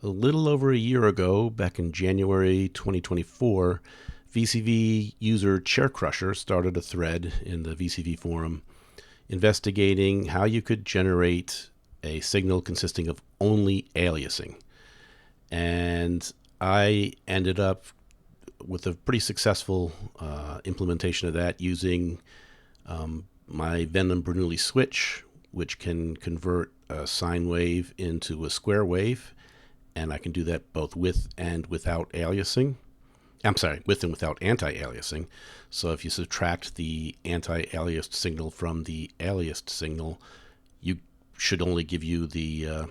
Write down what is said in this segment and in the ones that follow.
A little over a year ago, back in January 2024, VCV user Chair Crusher started a thread in the VCV forum investigating how you could generate a signal consisting of only aliasing. And I ended up with a pretty successful implementation of that using my Venom Bernoulli switch, which can convert a sine wave into a square wave. And I can do that both with and without aliasing. I'm sorry, with and without anti-aliasing. So if you subtract the anti-aliased signal from the aliased signal, you should only give you the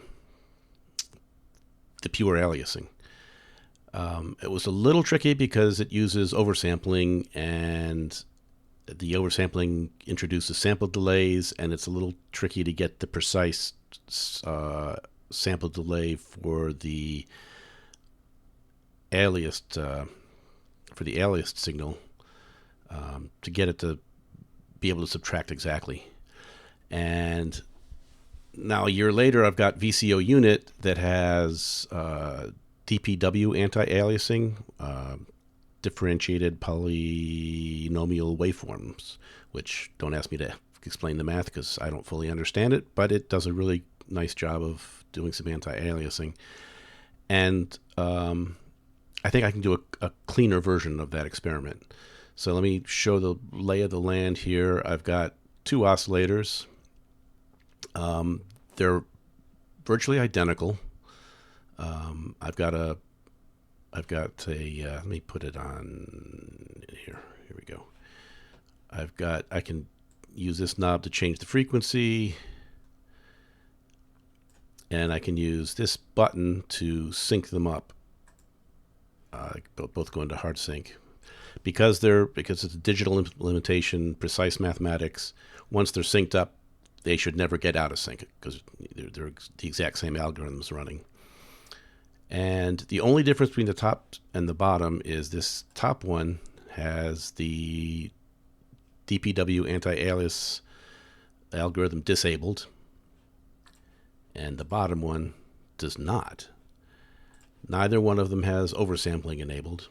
pure aliasing. It was a little tricky because it uses oversampling, and the oversampling introduces sample delays, and it's a little tricky to get the precise sample delay for the aliased signal to get it to be able to subtract exactly. And now a year later, I've got VCO unit that has DPW anti-aliasing, differentiated polynomial waveforms, which don't ask me to explain the math because I don't fully understand it, but it does a really nice job of doing some anti-aliasing. And I think I can do a cleaner version of that experiment. So let me show the lay of the land here. I've got two oscillators. They're virtually identical. I've got a let me put it on here. Here we go. I can use this knob to change the frequency, and I can use this button to sync them up. Both go into hard sync. Because it's a digital implementation, precise mathematics, once they're synced up, they should never get out of sync because they're the exact same algorithms running. And the only difference between the top and the bottom is this top one has the DPW anti-alias algorithm disabled, and the bottom one does not. Neither one of them has oversampling enabled.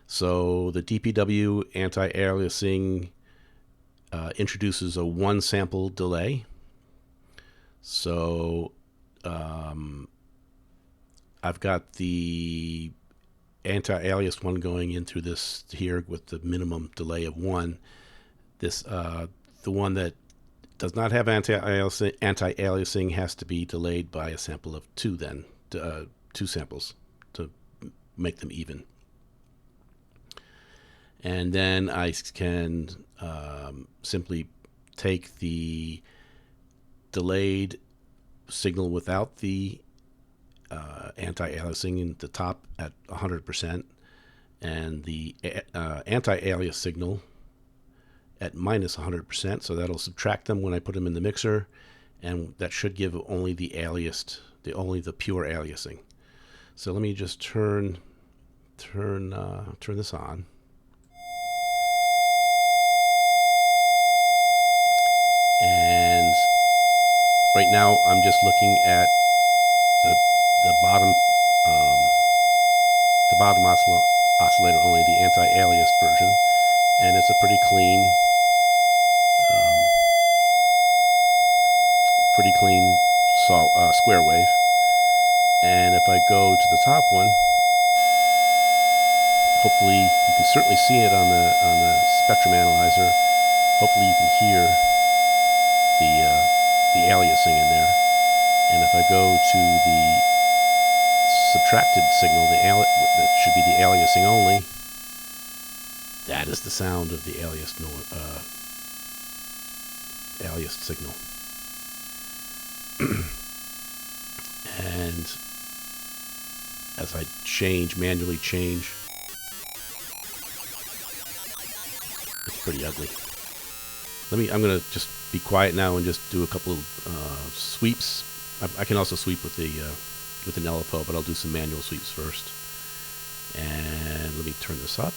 So the DPW anti-aliasing introduces a one sample delay. So I've got the anti-aliased one going in through this here with the minimum delay of 1. This the one that does not have anti-aliasing has to be delayed by a sample of 2 then, 2 samples to make them even. And then I can simply take the delayed signal without the anti-aliasing in the top at 100% and the anti-alias signal at minus 100%. So that'll subtract them when I put them in the mixer, and that should give only the pure aliasing. So let me just turn this on. And right now I'm just looking at the bottom oscillator, only the anti-aliased version, and it's a pretty clean square wave. And if I go to the top one, hopefully you can certainly see it on the spectrum analyzer. Hopefully you can hear the aliasing in there. And if I go to the subtracted signal, that should be the aliasing only, that is the sound of the aliased signal. And as I manually change, it's pretty ugly. I'm going to just be quiet now and just do a couple of sweeps. I can also sweep with an LFO, but I'll do some manual sweeps first. And let me turn this up.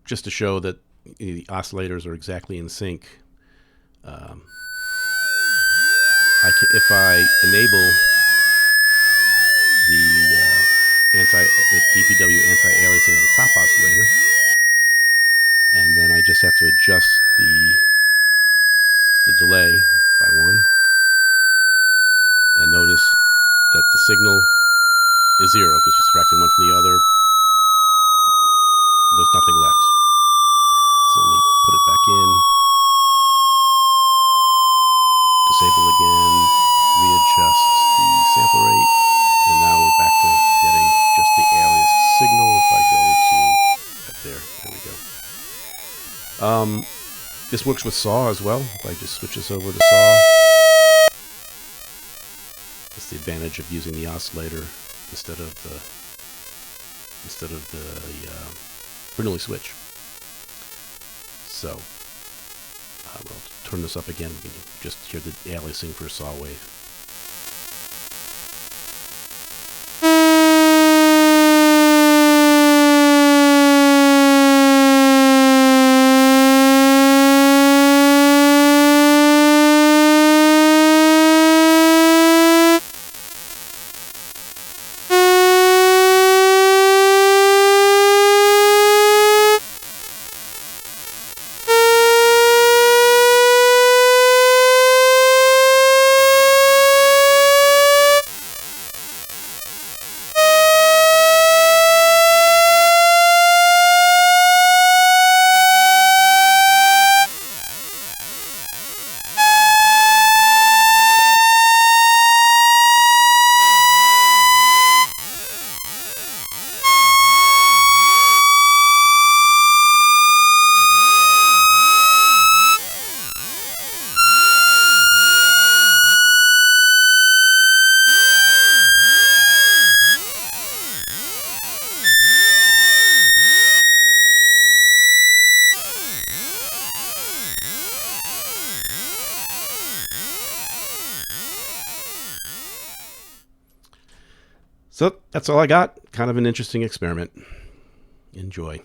just to show that the oscillators are exactly in sync, if I enable the DPW anti-aliasing on the top oscillator, and then I just have to adjust the delay by 1, and notice that the signal is 0 because you're subtracting one from the other. There's nothing left. So let me put it back in, disable again, readjust the sample rate, and now we're back to getting just the alias signal. If I go to there we go. This works with saw as well. If I just switch this over to saw, that's the advantage of using the oscillator instead of the Bernoulli switch. So we'll turn this up again. We can just hear the aliasing for a saw wave. So that's all I got. Kind of an interesting experiment. Enjoy.